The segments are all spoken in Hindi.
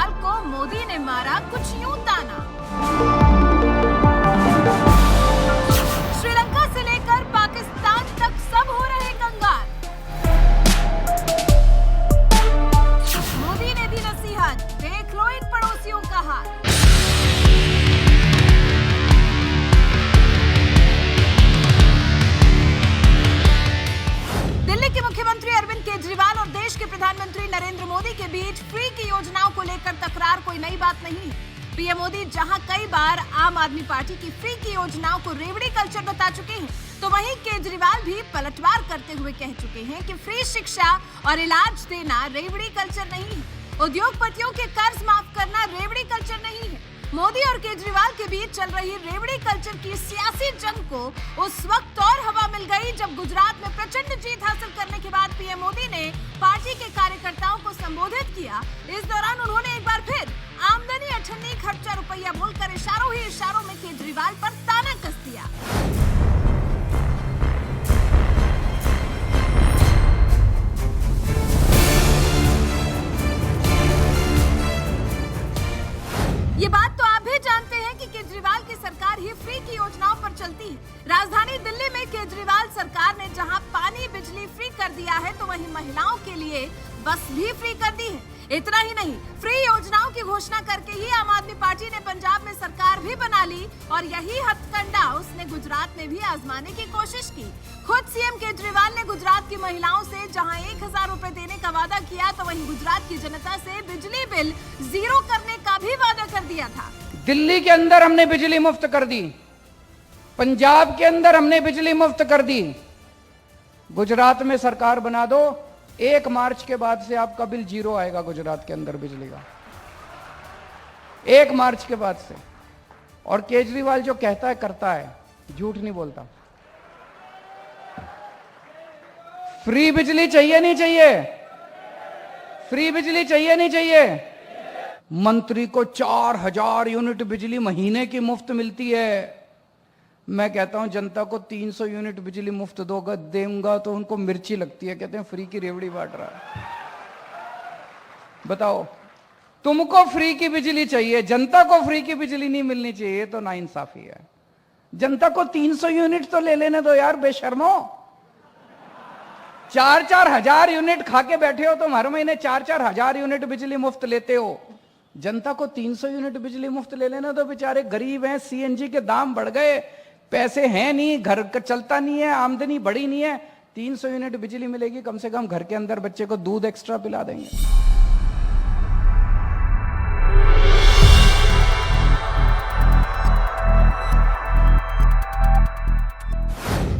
केजरीवाल को मोदी ने मारा कुछ यूं ताना। श्रीलंका से लेकर पाकिस्तान तक सब हो रहे कंगाल। मोदी ने दी नसीहत, देख लो इन पड़ोसियों का हाल। दिल्ली के मुख्यमंत्री अरविंद केजरीवाल और देश के प्रधानमंत्री नरेंद्र मोदी के बीच फ्री की योजनाओं को लेकर तकरार कोई नई बात नहीं। पीएम मोदी जहां कई बार आम आदमी पार्टी की फ्री की योजनाओं को रेवड़ी कल्चर बता चुके हैं, तो वहीं केजरीवाल भी पलटवार करते हुए कह चुके हैं कि फ्री शिक्षा और इलाज देना रेवड़ी कल्चर नहीं है। उद्योगपतियों के कर्ज माफ करना रेवड़ी कल्चर नहीं है। मोदी और केजरीवाल के बीच चल रही रेवड़ी कल्चर की सियासी जंग को उस वक्त और हवा मिल गई जब गुजरात में प्रचंड जीत हासिल करने के बाद पीएम मोदी ने पार्टी के कार्यकर्ताओं को संबोधित किया। इस दौरान उन्होंने एक बार फिर आमदनी अठन्नी खर्चा रुपया बोलकर इशारों ही इशारों में केजरीवाल पर ताना कस दिया। ये बात तो आप भी जानते हैं कि केजरीवाल की सरकार ही फ्री की योजनाओं पर चलती है। राजधानी दिल्ली में केजरीवाल सरकार ने जहां पानी बिजली फ्री कर दिया है, तो वहीं महिलाओं के लिए बस भी फ्री कर दी है। इतना ही नहीं, फ्री योजनाओं की घोषणा करके ही आम आदमी पार्टी ने पंजाब में सरकार भी बना ली और यही हथकंडा उसने गुजरात में भी आजमाने की कोशिश की। खुद सीएम केजरीवाल ने गुजरात की महिलाओं से जहां 1000 रुपए देने का वादा किया, तो वहीं गुजरात की जनता से बिजली बिल 0 करने का भी वादा कर दिया था। दिल्ली के अंदर हमने बिजली मुफ्त कर दी, पंजाब के अंदर हमने बिजली मुफ्त कर दी। गुजरात में सरकार बना दो, 1 मार्च के बाद से आपका बिल 0 आएगा गुजरात के अंदर बिजली का, 1 मार्च के बाद से। और केजरीवाल जो कहता है करता है, झूठ नहीं बोलता। फ्री बिजली चाहिए नहीं चाहिए? फ्री बिजली चाहिए नहीं चाहिए? मंत्री को 4000 यूनिट बिजली महीने की मुफ्त मिलती है। मैं कहता हूं जनता को 300 यूनिट बिजली मुफ्त दूंगा तो उनको मिर्ची लगती है, कहते हैं फ्री की रेवड़ी बांट रहा है। बताओ, तुमको फ्री की बिजली चाहिए, जनता को फ्री की बिजली नहीं मिलनी चाहिए, तो नाइंसाफी है। जनता को 300 यूनिट तो ले लेने दो यार, बेशर्मो। 4-4 हजार यूनिट खा के बैठे हो तुम, हर महीने 4-4 हजार यूनिट बिजली मुफ्त लेते हो। जनता को 300 यूनिट बिजली मुफ्त ले लेना तो बेचारे गरीब हैं, सीएनजी के दाम बढ़ गए, पैसे हैं नहीं, घर का चलता नहीं है, आमदनी बढ़ी नहीं है। 300 यूनिट बिजली मिलेगी, कम से कम घर के अंदर बच्चे को दूध एक्स्ट्रा पिला देंगे।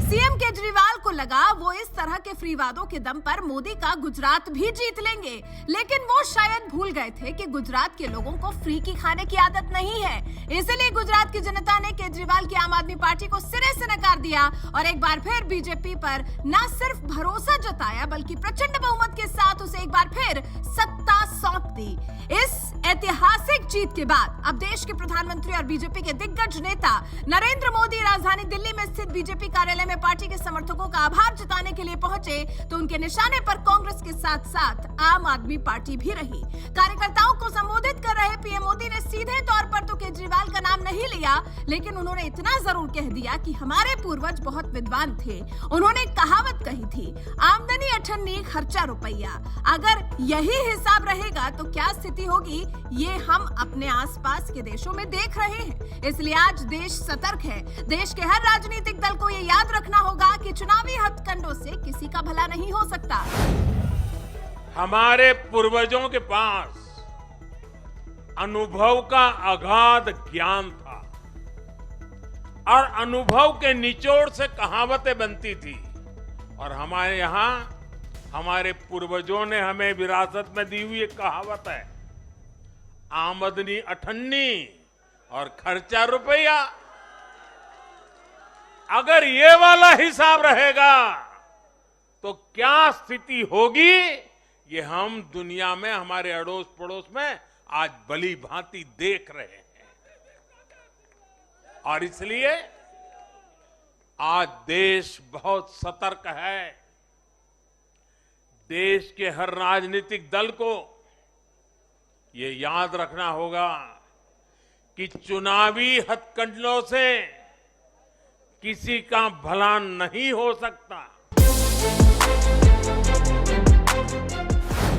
सीएम केजरीवाल को लगा वो इस तरह के फ्री वादों के दम पर मोदी का गुजरात भी जीत लेंगे, लेकिन वो शायद भूल गए थे कि गुजरात के लोगों को फ्री की खाने की आदत नहीं है। इसलिए गुजरात की जनता ने केजरीवाल की आम आदमी पार्टी को सिरे से नकार दिया और एक बार फिर बीजेपी पर न सिर्फ भरोसा जताया, बल्कि प्रचंड बहुमत के साथ उसे एक बार फिर सत्ता सौंप दी। इस ऐतिहासिक जीत के बाद अब देश के प्रधानमंत्री और बीजेपी के दिग्गज नेता नरेंद्र मोदी राजधानी दिल्ली में स्थित बीजेपी कार्यालय में पार्टी के समर्थकों का आभार जताने के लिए पहुंचे, तो उनके निशाने पर कांग्रेस के साथ साथ आम आदमी पार्टी भी रही। कार्यकर्ताओं को संबोधित कर रहे पीएम मोदी ने सीधे तौर पर तो केजरीवाल का नाम नहीं लिया, लेकिन उन्होंने इतना जरूर कह दिया कि हमारे पूर्वज बहुत विद्वान थे। उन्होंने कहावत कही थी, आमदनी अठन्नी खर्चा रुपया। अगर यही हिसाब रहेगा तो क्या स्थिति होगी, ये हम अपने आसपास के देशों में देख रहे हैं। इसलिए आज देश सतर्क है। देश के हर राजनीतिक दल को ये याद रखना होगा कि चुनावी हथकंडों से किसी का भला नहीं हो सकता। हमारे पूर्वजों के पास अनुभव का अगाध ज्ञान था और अनुभव के निचोड़ से कहावतें बनती थी। और हमारे यहां हमारे पूर्वजों ने हमें विरासत में दी हुई एक कहावत है, आमदनी अठन्नी और खर्चा रुपया। अगर ये वाला हिसाब रहेगा तो क्या स्थिति होगी, ये हम दुनिया में हमारे अड़ोस पड़ोस में आज भली भांति देख रहे हैं। और इसलिए आज देश बहुत सतर्क है। देश के हर राजनीतिक दल को ये याद रखना होगा कि चुनावी हथकंडों से किसी का भला नहीं हो सकता।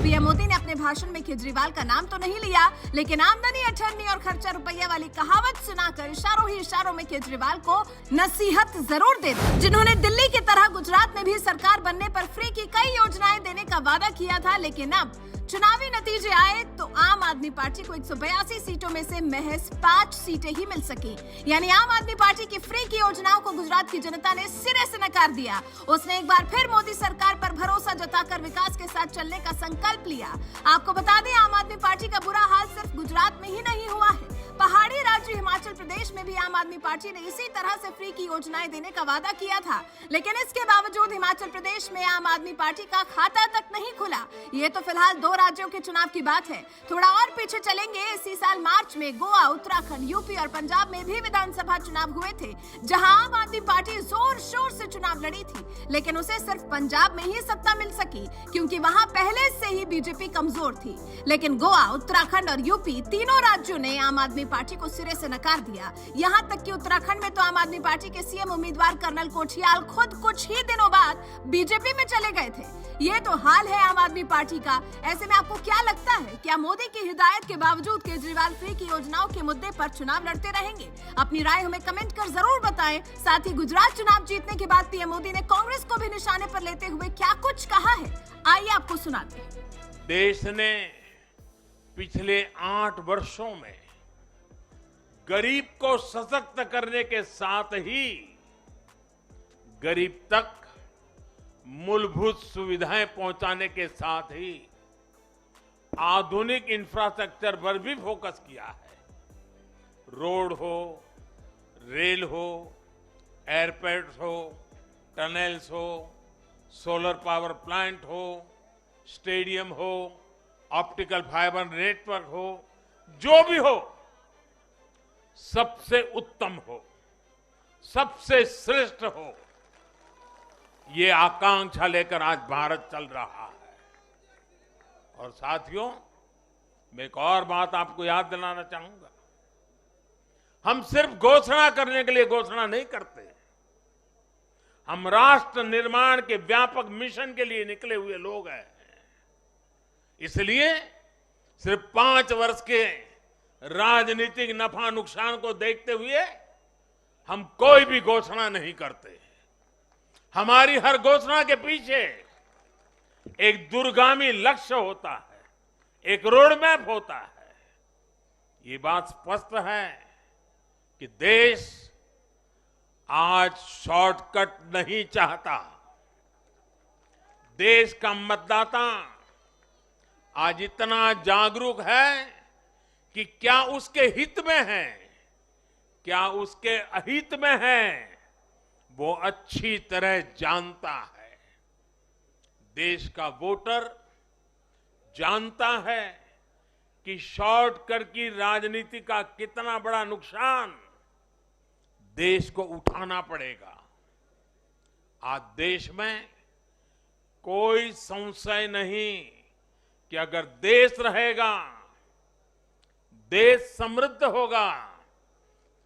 पीएम मोदी ने अपने भाषण में केजरीवाल का नाम तो नहीं लिया, लेकिन आमदनी अठन्नी और खर्चा रुपया वाली कहावत सुनाकर इशारों ही इशारों में केजरीवाल को नसीहत जरूर दे दी। जिन्होंने दिल्ली की तरह गुजरात में भी सरकार बनने पर फ्री की कई योजनाएं देने का वादा किया था, लेकिन अब चुनावी नतीजे आए तो आम आदमी पार्टी को 182 सीटों में से महज 5 सीटें ही मिल सकी। यानी आम आदमी पार्टी की फ्री की योजनाओं को गुजरात की जनता ने सिरे से नकार दिया। उसने एक बार फिर मोदी सरकार पर भरोसा जताकर विकास के साथ चलने का संकल्प लिया। आपको बता दें, आम आदमी पार्टी का बुरा हाल सिर्फ गुजरात में ही नहीं हुआ है। पहाड़ी राज्य हिमाचल प्रदेश में भी आम आदमी पार्टी ने इसी तरह से फ्री की योजनाएं देने का वादा किया था, लेकिन इसके बावजूद हिमाचल प्रदेश में आम आदमी पार्टी का खाता तक नहीं खुला। ये तो फिलहाल 2 राज्यों के चुनाव की बात है। थोड़ा और पीछे चलेंगे, इसी साल मार्च में गोवा, उत्तराखंड, यूपी और पंजाब में भी विधानसभा चुनाव हुए थे, जहां आम आदमी पार्टी जोर शोर से चुनाव लड़ी थी, लेकिन उसे सिर्फ पंजाब में ही सत्ता मिल सकी क्योंकि वहां पहले से ही बीजेपी कमजोर थी। लेकिन गोवा, उत्तराखंड और यूपी तीनों राज्यों ने आम आदमी पार्टी को सिरे से नकार दिया। यहां तक कि उत्तराखंड में तो आम आदमी पार्टी के सीएम उम्मीदवार कर्नल कोठियाल खुद कुछ ही दिनों बाद बीजेपी में चले गए थे। ये तो हाल है आम आदमी पार्टी का। ऐसे में आपको क्या लगता है, क्या मोदी की हिदायत के बावजूद केजरीवाल फ्री की योजनाओं के मुद्दे पर चुनाव लड़ते रहेंगे? अपनी राय हमें कमेंट कर जरूर बताएं। साथ ही गुजरात चुनाव जीतने के बाद पीएम मोदी ने कांग्रेस को भी निशाने पर लेते हुए क्या कुछ कहा है, आइए आपको सुनाते हैं। देश ने पिछले 8 वर्षों में गरीब को सशक्त करने के साथ ही गरीब तक मूलभूत सुविधाएं पहुंचाने के साथ ही आधुनिक इंफ्रास्ट्रक्चर पर भी फोकस किया है। रोड हो, रेल हो, एयरपोर्ट हो, टनल्स हो, सोलर पावर प्लांट हो, स्टेडियम हो, ऑप्टिकल फाइबर नेटवर्क हो, जो भी हो, सबसे उत्तम हो, सबसे श्रेष्ठ हो, ये आकांक्षा लेकर आज भारत चल रहा है। और साथियों, मैं एक और बात आपको याद दिलाना चाहूंगा। हम सिर्फ घोषणा करने के लिए घोषणा नहीं करते, हम राष्ट्र निर्माण के व्यापक मिशन के लिए निकले हुए लोग हैं। इसलिए सिर्फ 5 वर्ष के राजनीतिक नफा नुकसान को देखते हुए हम कोई भी घोषणा नहीं करते। हमारी हर घोषणा के पीछे एक दूरगामी लक्ष्य होता है, एक रोड मैप होता है। ये बात स्पष्ट है कि देश आज शॉर्टकट नहीं चाहता। देश का मतदाता आज इतना जागरूक है कि क्या उसके हित में है, क्या उसके अहित में है, वो अच्छी तरह जानता है। देश का वोटर जानता है कि शॉर्टकट की राजनीति का कितना बड़ा नुकसान देश को उठाना पड़ेगा। आज देश में कोई संशय नहीं कि अगर देश रहेगा, देश समृद्ध होगा,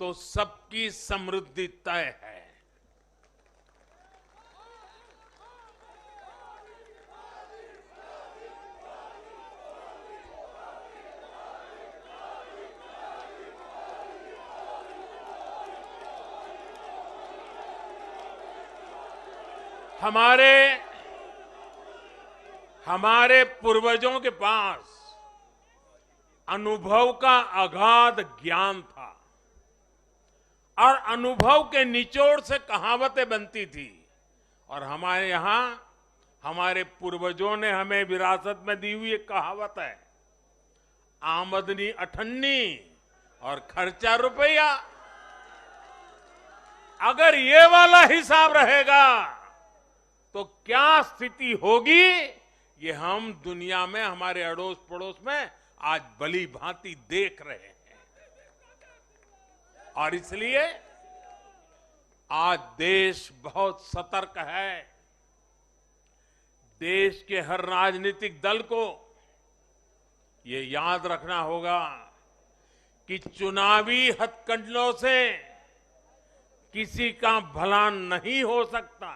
तो सबकी समृद्धि तय है। हमारे पूर्वजों के पास अनुभव का अगाध ज्ञान था और अनुभव के निचोड़ से कहावतें बनती थी। और हमारे यहां हमारे पूर्वजों ने हमें विरासत में दी हुई एक कहावत है, आमदनी अठन्नी और खर्चा रुपया। अगर ये वाला हिसाब रहेगा तो क्या स्थिति होगी, ये हम दुनिया में हमारे अड़ोस पड़ोस में आज भली भांति देख रहे हैं। और इसलिए आज देश बहुत सतर्क है। देश के हर राजनीतिक दल को ये याद रखना होगा कि चुनावी हथकंडों से किसी का भला नहीं हो सकता।